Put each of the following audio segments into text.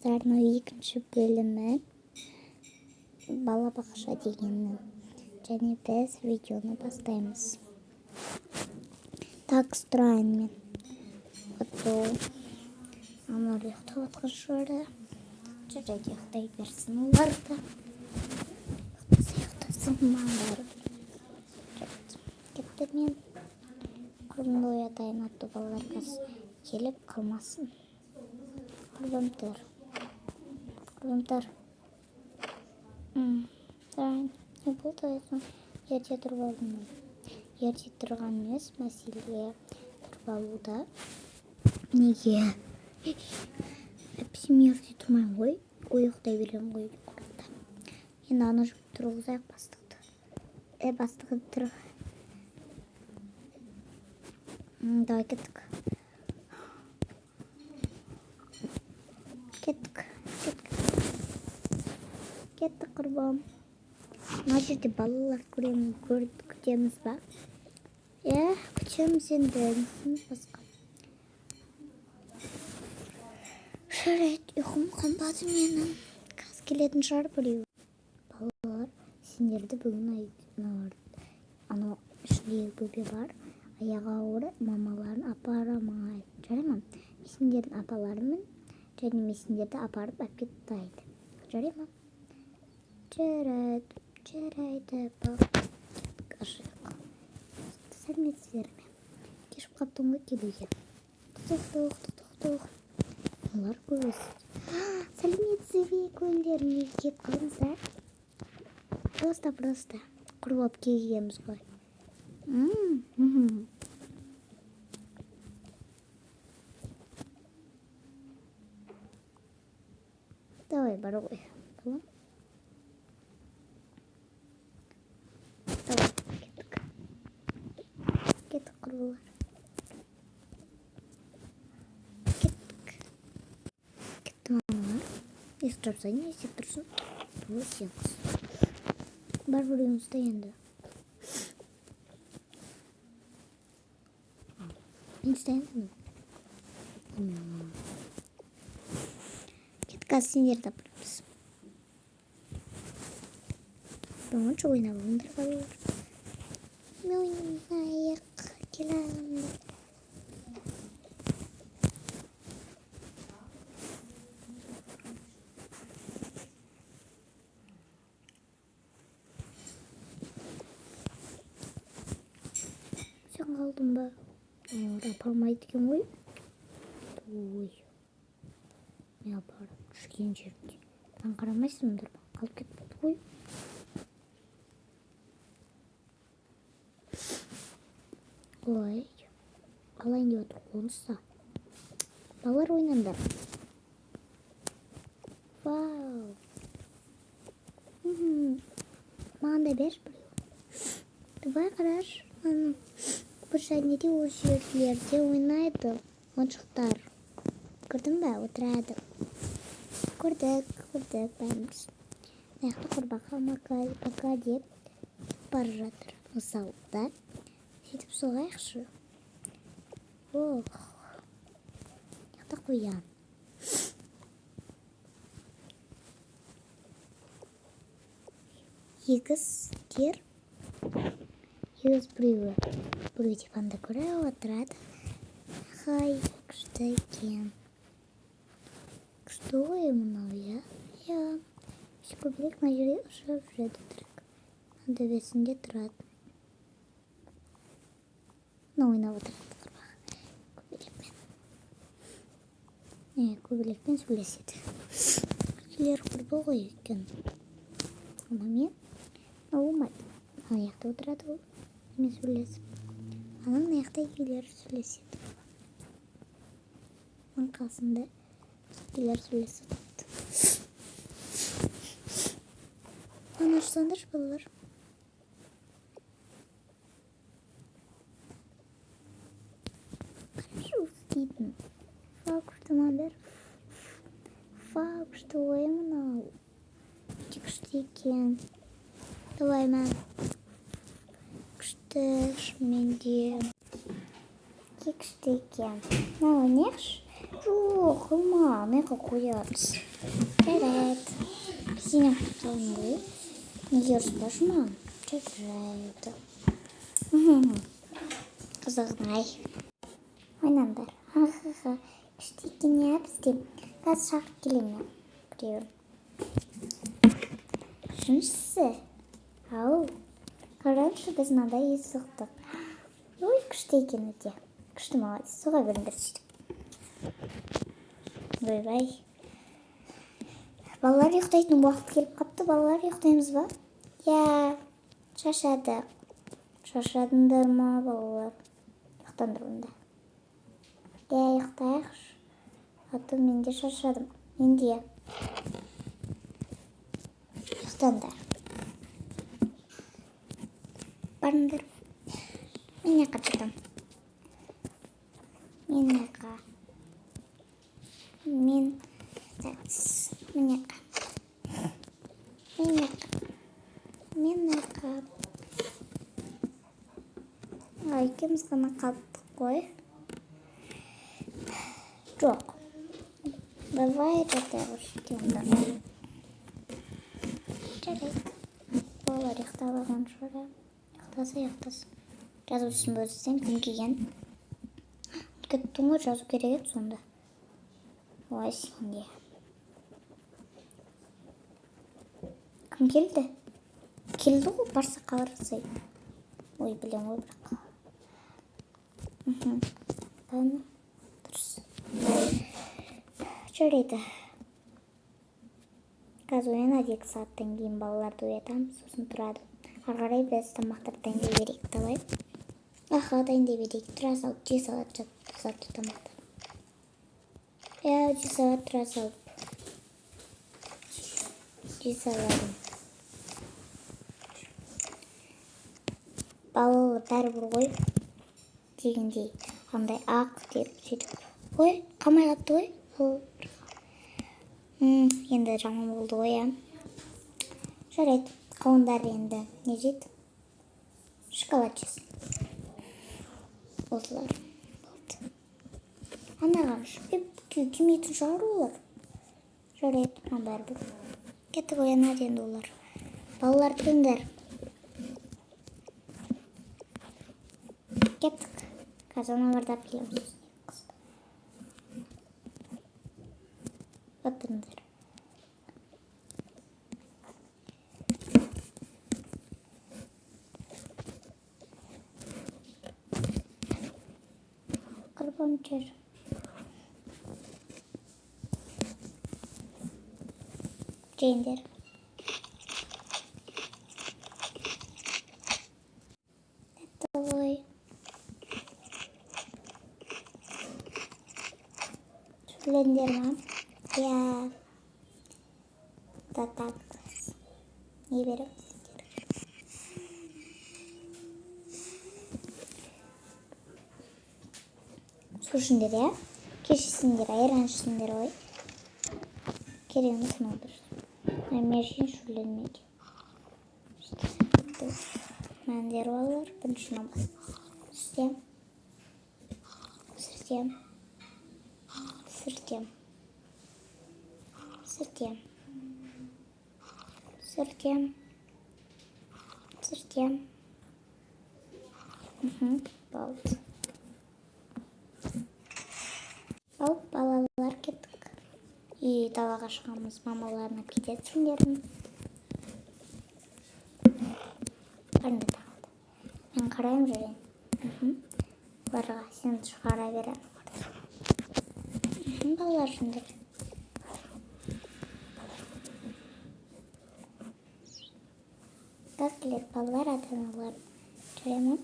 Курстарының екінші бөлімі балабақша дегеннің. Және біз видеоны бастаймыз. Так, строен мен. Анар ұйықтап отқан шығар. Жарайды, ұйықтай берсін олар да. Ұйықтасын маңдары. Кетті мен. Құрымды оятайын атты балаларға келіп қалмасын. Құрбымтар. Не болды өзің? Ерте тұрып алдым. Ерте тұрған емес, мәселе тұрып алуда. Неге? Әпсім ерте тұрмайын ғой. Ұйықтай берем ғой құрымда. Енді ана жүк тұрғызайық бастықты. Бастығы тұрғы. Давай кеттік. Кеттік құрбым. Мына жерде балалар күтеміз ба? Күтеміз енді. Несіміз басқа. Жарайды, ұйқым қанбады менің. Қаз келетін шығар біреу. Балалар, сендерді бүгін анау ішіндегі бөбе бар. Аяғы ауыр мамаларын апарамай. Жарай ма? Мен сендердің апаларымын. Және мен сендерді апарып әпкет дайды. Жарай ма? Жарайды. Ашық. Сәлеметсіздер ме? Кешіп қаптың ғой келуге. Тоқ. Олар көбесі. Сәлеметсізбе көлдер. Неге кеп қалыңыздар? Просто. Құрып алып келгенбіз ғой. Давай, бар ғой. Давай, кеттік құрбылар. Кетті мамалар. Есік жапсайын, есек тұрсын. Бұл сенсіз. Бар біреуімізді енді. Мен істайын. Кетті қазір сендерді апарамыз. Бұнша ойнап өндір балалар. Мен ойнайық. Келемді. Сен қалдың ба? Апармайды екен ғой. Ой. Не апарып жүрген жерінде. Таң қарамайсыңдар ма? Қалып кетпеді ғой. Ой. Алайын деп отыр қонса. Балалар ойнаңдар. Вау. Маған да берші біреу. Давай қараш. Бір жәнеде ол жерлерде ойнайды. Ойыншықтар. Көрдің бе? Отырады. Көрдік бәріміз. Аяқты құрбақа пока деп бара жатыр. Мысалы, да? Сөйтіп соғайықшы. Аяқты қоян. Егіздер. Егіз біреуі. Біреу диванда көріп отырады. Хай, күшті екен. Күшті ғой мынау, я? Көбірек мына жерде ұшып жүреді тұрық. Төбесінде тұрады. Мына ойнап отырады құрбаға. Көбелекпен сөйлеседі. Келер құрбы ғой екен. Анамен болмайды. Аяқта отырады ол. Мен сөйлесіп. Анан аяқта келер сөйлеседі. Оның қасында келер сөйлеседі. Ана ашсаңдар балалар. Хорошо істейтін. Күшті мамбер. Күшті ой мынау. Күшті екен. Давай мән. Күшті шыменде. Күшті екен. Ойнайықшы. Жоқ, қылма, мына қоямыз. Жарайды. Сені қылмай. Неге ұрыспашы ма? Жарайды. Қызығын-ай. Ойнаңдар. Ха-ха-ха. Ештеңе не бізде? Қазір шақырып келемін. Біреу. Үшіншісі. Ау. Қараңызшы, біз мынандай есіктік. Ой, күшті екен өте. Күшті, молодец. Соға беріңдер сөйтіп. Ойбай. Балалар ұйықтайтын уақыт келіп қапты. Балалар ұйықтаймыз ба? Я, шашады. Шашадыңдар ма, балалар? Ұйықтаңдар онда. Я, ұйықтайықшы. Аты мен де шашадым. Мен де. Ұйықтаңдар. Барыңдар. Мен яққа жатам. Мен яққа. Мен яққа. Екеуміз ғана қалдық қой. Жоқ. Давай жатайықшы онда. Жарайды. Балалар ұйықтап алған шығар. Ұйықтасын. Жазушысын бөлсем кім келген? Кеттің ғой, жазу керек еді сонда. Ой, сенде. Кім келді? Келді ғой, барса қаларсай. Ой, білем ғой бірақ. Бәні, дұрыс. Жарайды. Қазір оянады 2 сағаттан кейін балаларды оятамыз, сосын тұрады. Қарғарай біз тамақтардан берейік, давай. Аха, дайындай берейік. Тұра салып, 2 сағат жатты тамақтар. 2 сағат тұра салып. 2 сағатым. Балалы бәрібір ғой. Дегендей, қандай ақ деп сөйтіп. Ой, қамай қапты ғой. Енді жаман болды ғой, я. Жарайды. Қауындар енді не жейді? Шоколад жесін. Осылар. Болды. Анағамш. Күймейтін шығар олар. Жарайды. Бәрібір. Кеттік оянады енді олар. Балалар тұрыңдар. Кеттік. Қазір аналарды алып келеміз. Отырыңдар. Құрбан жер. Жейіндер. Давай. Шүлендер ма? Я. Так. Не берем. Сушіндер, я? Кешесіндер, айран ішсіндер, ой. Кереміз мағдыр. Мәмешін шүленмеге. Мәндер олар, бірінші намаз. Сіртем. Болды. Алып, балалар кеттік. И далаға шығамыз, мамаларына кететсіңдерін. Қарында тағылды. Мен қарайым жүрейін. Оларға сен шығара берем. Балалар жүндер. Газ келеді, балалар ата-аналар. Жүремін.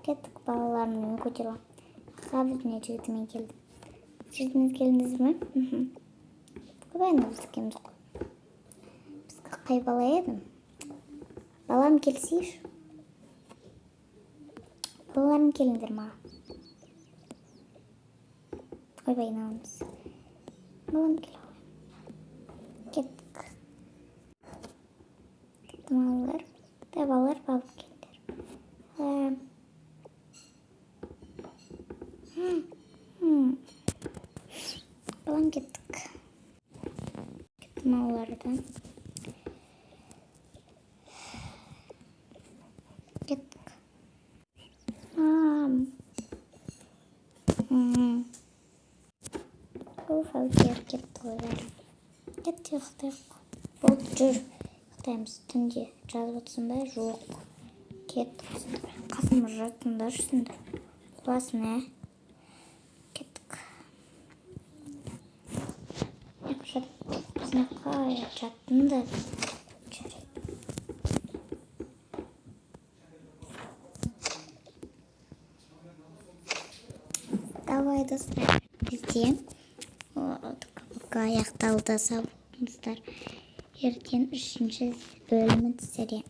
Кеттік балаларыммен көтеру. Қабіліне жігітімен келді. Жігітіміз келдіңіз ме? Көбәйін біз кеміз қой. Бізгі қай бала едім? Балам келсейш? Балаларым келіңдер ма? Ойбай, намыз. Балам келі. Кеттік. Балалар. Балалар бабы келдер. Gittik. Mağaradan. Gittik. Ufak yer gittik öyle. Gittik. Болды жүр. Ұйықтаймыз түнде. Жазып отырсыңдар жоқ. Кеттік. Қасымыз жатыңдар жүрсіңдер. Құласын, ә? Кеттік. Сынаққа жаттыңдар. Давай, достар. Бізде аяқталды, сау болыңыздар. Ертең 3-ші бөлімін түсіремін.